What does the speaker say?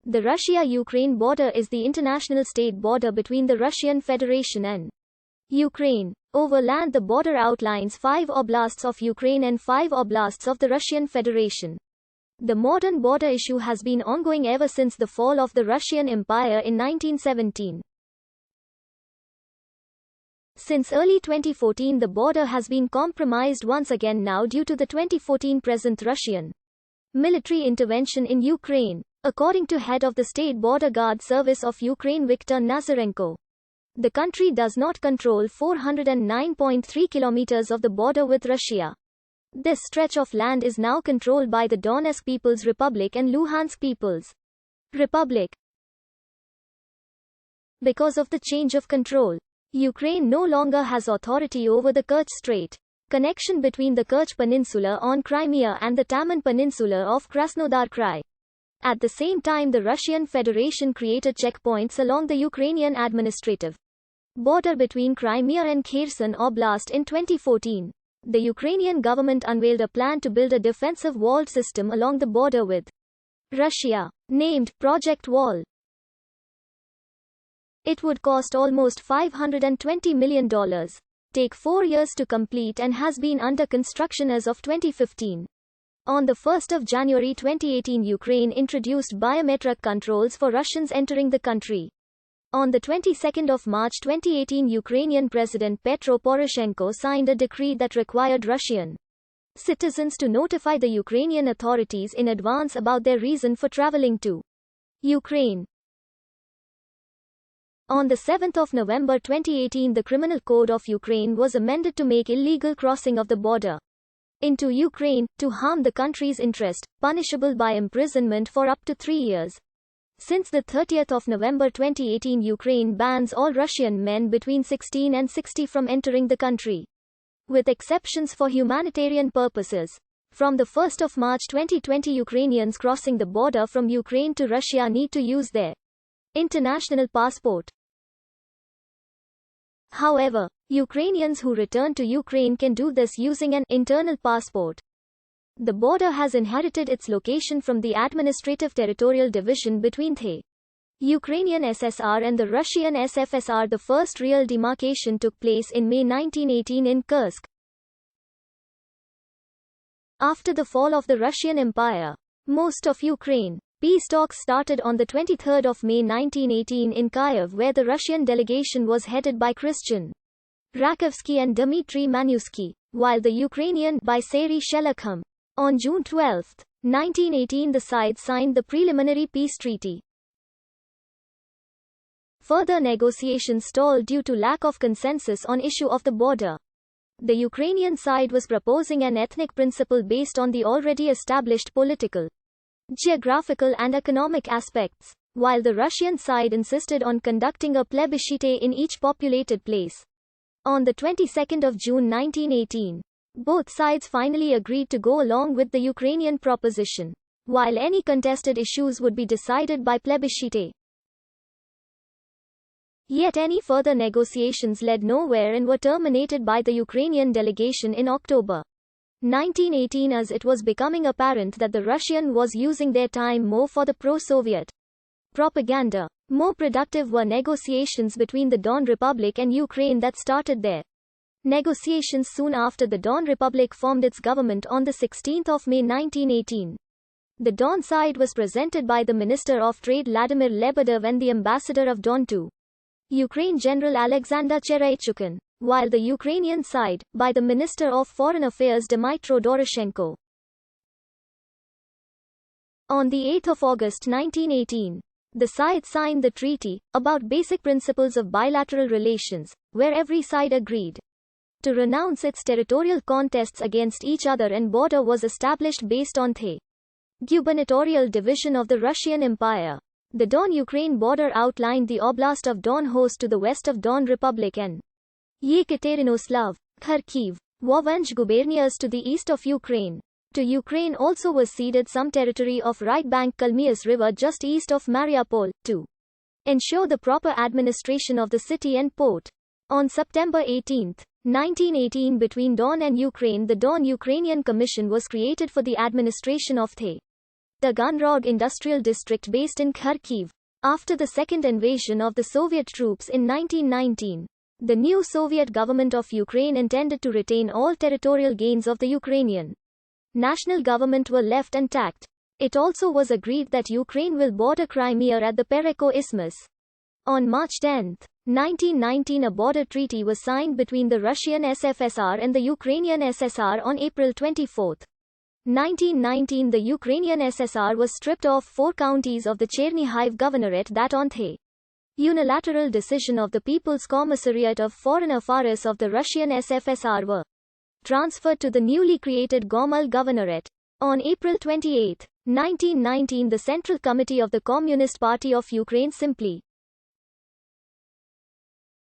The Russia-Ukraine border is the international state border between the Russian Federation and Ukraine. Over land, the border outlines 5 oblasts of Ukraine and 5 oblasts of the Russian Federation. The modern border issue has been ongoing ever since the fall of the Russian Empire in 1917. Since early 2014, the border has been compromised once again now due to the 2014 present Russian military intervention in Ukraine. According to head of the State Border Guard Service of Ukraine Viktor Nazarenko, the country does not control 409.3 kilometers of the border with Russia. This stretch of land is now controlled by the Donetsk People's Republic and Luhansk People's Republic. Because of the change of control, Ukraine no longer has authority over the Kerch Strait connection between the Kerch Peninsula on Crimea and the Taman Peninsula of Krasnodar Krai. At the same time, the Russian Federation created checkpoints along the Ukrainian administrative border between Crimea and Kherson Oblast in 2014. The Ukrainian government unveiled a plan to build a defensive walled system along the border with Russia, named Project Wall. It would cost almost $520 million, take 4 years to complete, and has been under construction as of 2015. On the 1st of January 2018, Ukraine introduced biometric controls for Russians entering the country. On the 22nd of March 2018, Ukrainian President Petro Poroshenko signed a decree that required Russian citizens to notify the Ukrainian authorities in advance about their reason for traveling to Ukraine. On the 7th of November 2018, the Criminal Code of Ukraine was amended to make illegal crossing of the border into Ukraine, to harm the country's interest, punishable by imprisonment for up to 3 years. Since the 30th of November 2018, Ukraine bans all Russian men between 16 and 60 from entering the country, with exceptions for humanitarian purposes. From the 1st of March 2020, Ukrainians crossing the border from Ukraine to Russia need to use their international passport. However, Ukrainians who return to Ukraine can do this using an internal passport. The border has inherited its location from the administrative territorial division between the Ukrainian SSR and the Russian SFSR. The first real demarcation took place in May 1918 in Kursk. After the fall of the Russian Empire, most of Ukraine peace talks started on the 23rd of May 1918 in Kyiv, where the Russian delegation was headed by Christian Rakovsky and Dmitry Manusky, while the Ukrainian by Seri Shelakham. On June 12, 1918, the sides signed the preliminary peace treaty. Further negotiations stalled due to lack of consensus on issue of the border. The Ukrainian side was proposing an ethnic principle based on the already established political, geographical and economic aspects, while the Russian side insisted on conducting a plebiscite in each populated place. On the 22nd of June 1918, both sides finally agreed to go along with the Ukrainian proposition, while any contested issues would be decided by plebiscite. Yet any further negotiations led nowhere and were terminated by the Ukrainian delegation in October 1918, as it was becoming apparent that the Russian was using their time more for the pro-Soviet propaganda. More productive were negotiations between the Don Republic and Ukraine that started their negotiations soon after the Don Republic formed its government on the 16th of May 1918. The Don side was presented by the Minister of Trade Vladimir Lebedev and the Ambassador of Don to Ukraine General Alexander Cheraychukhin, while the Ukrainian side, by the Minister of Foreign Affairs Dmytro Doroshenko. On the 8th of August 1918, the sides signed the treaty about basic principles of bilateral relations, where every side agreed to renounce its territorial contests against each other, and border was established based on the gubernatorial division of the Russian Empire. The Don-Ukraine border outlined the Oblast of Don host to the west of Don Republic and Yekaterinoslav, Kharkiv, Voronezh gubernias to the east of Ukraine. To Ukraine also was ceded some territory of right bank Kalmius River just east of Mariupol, to ensure the proper administration of the city and port. On September 18, 1918, between Don and Ukraine, the Don Ukrainian Commission was created for the administration of the Taganrog Industrial District based in Kharkiv. After the second invasion of the Soviet troops in 1919, the new Soviet government of Ukraine intended to retain all territorial gains of the Ukrainian national government were left intact. It also was agreed that Ukraine will border Crimea at the Pereko Isthmus. On March 10, 1919, a border treaty was signed between the Russian SFSR and the Ukrainian SSR. On April 24, 1919, the Ukrainian SSR was stripped of 4 counties of the Chernihiv Governorate that on the unilateral decision of the People's Commissariat of Foreign Affairs of the Russian SFSR were transferred to the newly created Gomel Governorate. On April 28, 1919, the Central Committee of the Communist Party of Ukraine simply